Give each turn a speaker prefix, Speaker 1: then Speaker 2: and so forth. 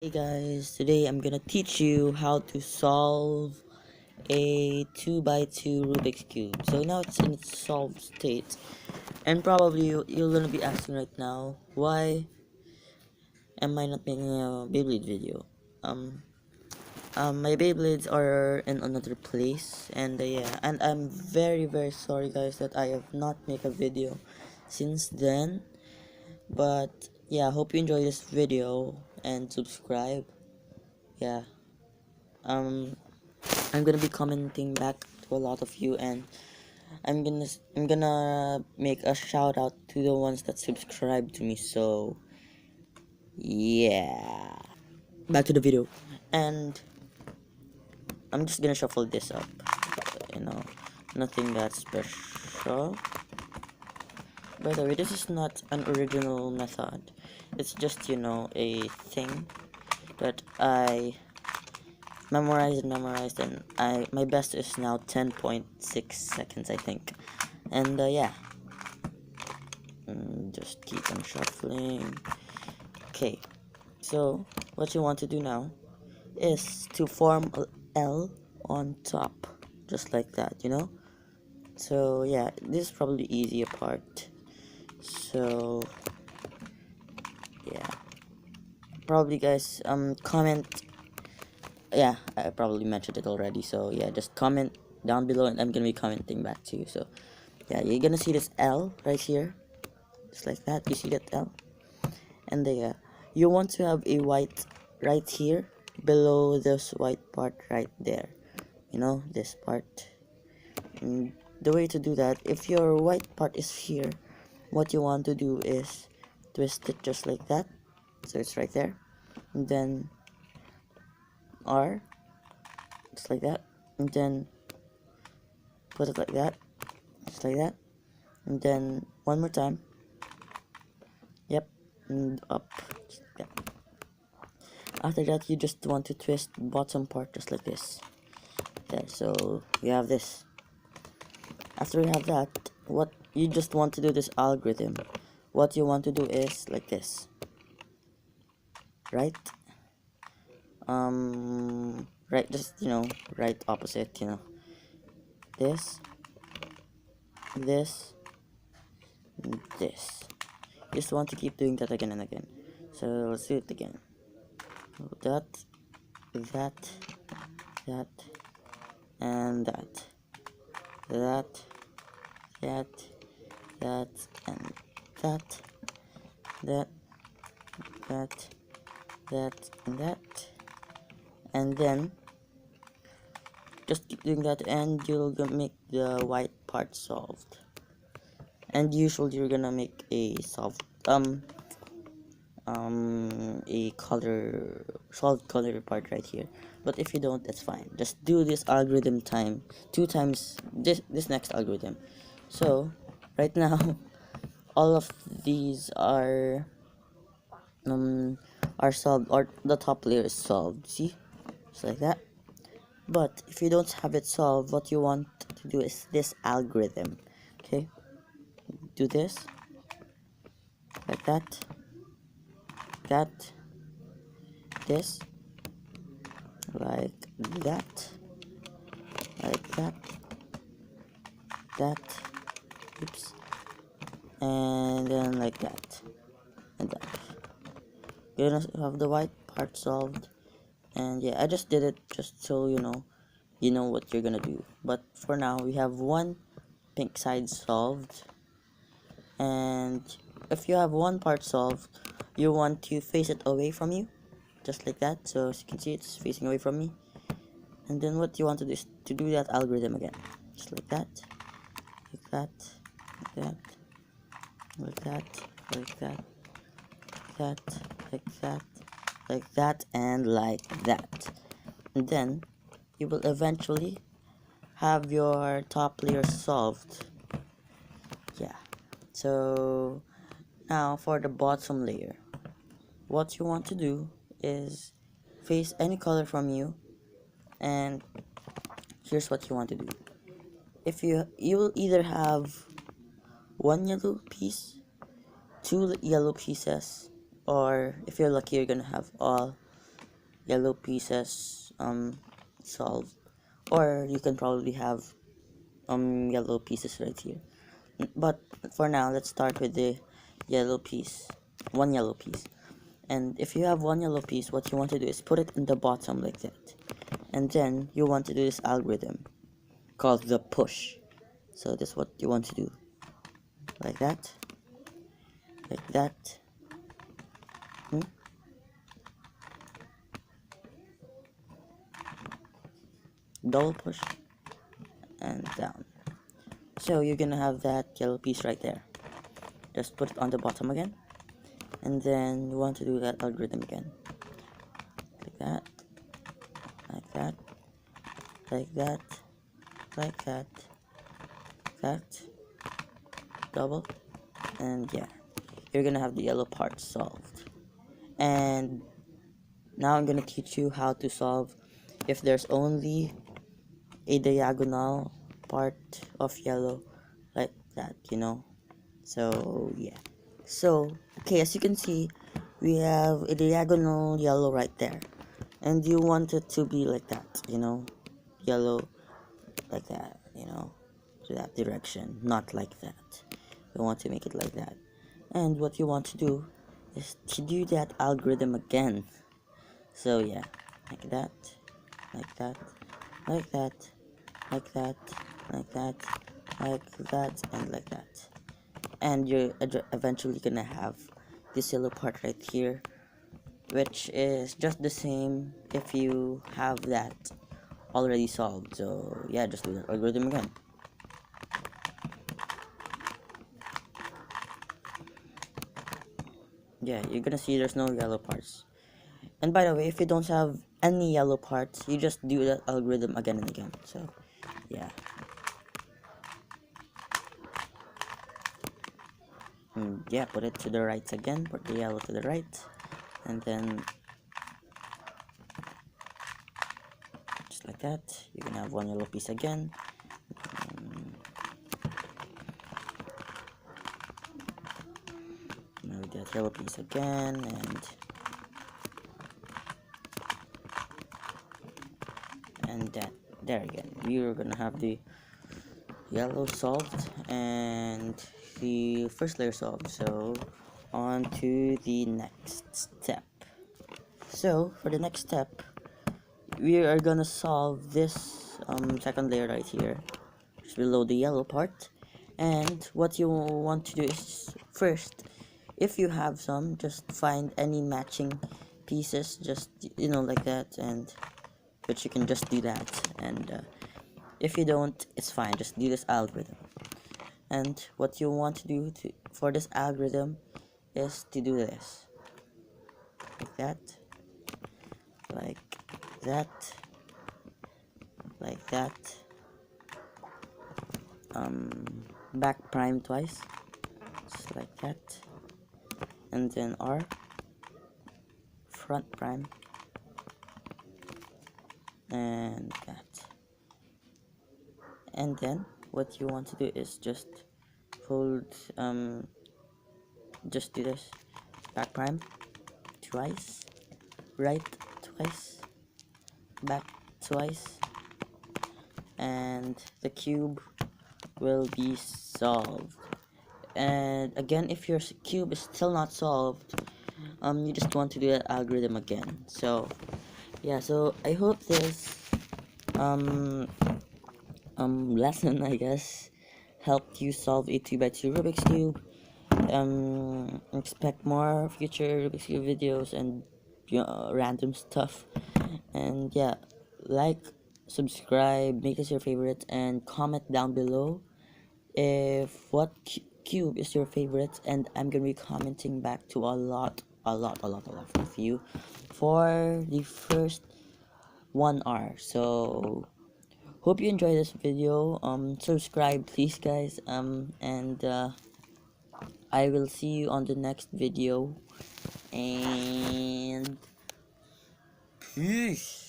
Speaker 1: Hey guys, today I'm gonna teach you how to solve a 2 by 2 Rubik's Cube. So now it's in its solved state, and probably you're gonna be asking right now, why am I not making a Beyblade video? Um, my Beyblades are in another place, and yeah, and I'm very sorry guys that I have not made a video since then. But yeah, hope you enjoy this video and subscribe. Yeah. Um, I'm gonna be commenting back to a lot of you, and I'm gonna make a shout out to the ones that subscribe to me. So yeah, back to the video, and I'm just gonna shuffle this up. You know, nothing that special. By the way, this is not an original method. It's just a thing that I memorized, and my best is now 10.6 seconds, I think. And yeah, just keep on shuffling. Okay, so what you want to do now is to form a L on top, just like that. So yeah, this is probably the easier part. So yeah, probably guys, comment. Yeah, I probably mentioned it already. So yeah, just comment down below, and I'm gonna be commenting back to you. So yeah, you're gonna see this L right here, just like that. You see that L? And you want to have a white right here below this white part right there, this part. And the way to do that, if your white part is here, what you want to do is twist it just like that, so it's right there, and then R, just like that, and then put it like that, just like that, and then one more time. Yep, and up, just like that. After that, you just want to twist bottom part just like this. There, so you have this. After you have that, what you just want to do this algorithm. What you want to do is like this, right? Right, just right opposite. This, this, this. You just want to keep doing that again and again. So let's do it again. That, that, that, and that, that, that, that, and that, that, that, and that, and then just keep doing that, and you'll make the white part solved. And usually you're gonna make a solved a solved color part right here. But if you don't, that's fine. Just do this algorithm two times this next algorithm. So right now all of these are solved, or the top layer is solved. See, just like that. But if you don't have it solved, what you want to do is this algorithm. Okay, do this like that, this, like that, like that, oops, and then like that, and that. You're gonna have the white part solved, and yeah, I just did it just so you know what you're gonna do. But for now, we have one pink side solved, and if you have one part solved, you want to face it away from you, just like that. So as you can see, it's facing away from me. And then what you want to do is to do that algorithm again, just like that, like that, like that, like that, like that, like that, like that, like that, and like that. And then you will eventually have your top layer solved. Yeah, so now for the bottom layer, what you want to do is face any color from you, and here's what you want to do. If you will either have one yellow piece, two yellow pieces, or if you're lucky, you're gonna have all yellow pieces solved, or you can probably have yellow pieces right here. But for now, let's start with the yellow piece, one yellow piece. And if you have one yellow piece, what you want to do is put it in the bottom like that, and then you want to do this algorithm called the push. So that's what you want to do, like that, like that. Double push and down. So you're gonna have that yellow piece right there. Just put it on the bottom again, and then you want to do that algorithm again, like that, like that, like that, like that, that, double, and yeah, you're gonna have the yellow part solved. And now I'm gonna teach you how to solve if there's only a diagonal part of yellow like that, So yeah. So okay, as you can see, we have a diagonal yellow right there, and you want it to be like that, yellow like that, to that direction, not like that. You want to make it like that. And what you want to do is to do that algorithm again. So yeah, like that, like that, like that, like that, like that, like that, and like that. And you're eventually gonna have this yellow part right here, which is just the same if you have that already solved. So yeah, just do that algorithm again. Yeah, you're gonna see there's no yellow parts. And by the way, if you don't have any yellow parts, you just do that algorithm again and again. So yeah. Yeah, put it to the right again, put the yellow to the right, and then just like that. You can have one yellow piece again. Now that yellow piece again, and that there again. You're gonna have the yellow solved and the first layer solved. So on to the next step. So for the next step, we are gonna solve this second layer right here, just below the yellow part. And what you want to do is first, if you have some, just find any matching pieces, just like that, and but you can just do that. And if you don't, it's fine, just do this algorithm. And what you want to do for this algorithm is to do this, like that, like that, like that, back prime twice, just like that, and then R, front prime, and that. And then what you want to do is just hold, just do this, back prime twice, right twice, back twice, and the cube will be solved. And again, if your cube is still not solved, you just want to do that algorithm again. So yeah, so I hope this lesson, I guess, helped you solve a 2x2 Rubik's Cube. Expect more future Rubik's Cube videos and random stuff. And yeah, like, subscribe, make us your favorite, and comment down below if what cube is your favorite, and I'm gonna be commenting back to a lot of you for the first 1 hour. So hope you enjoy this video. Subscribe please, guys, and I will see you on the next video, and peace.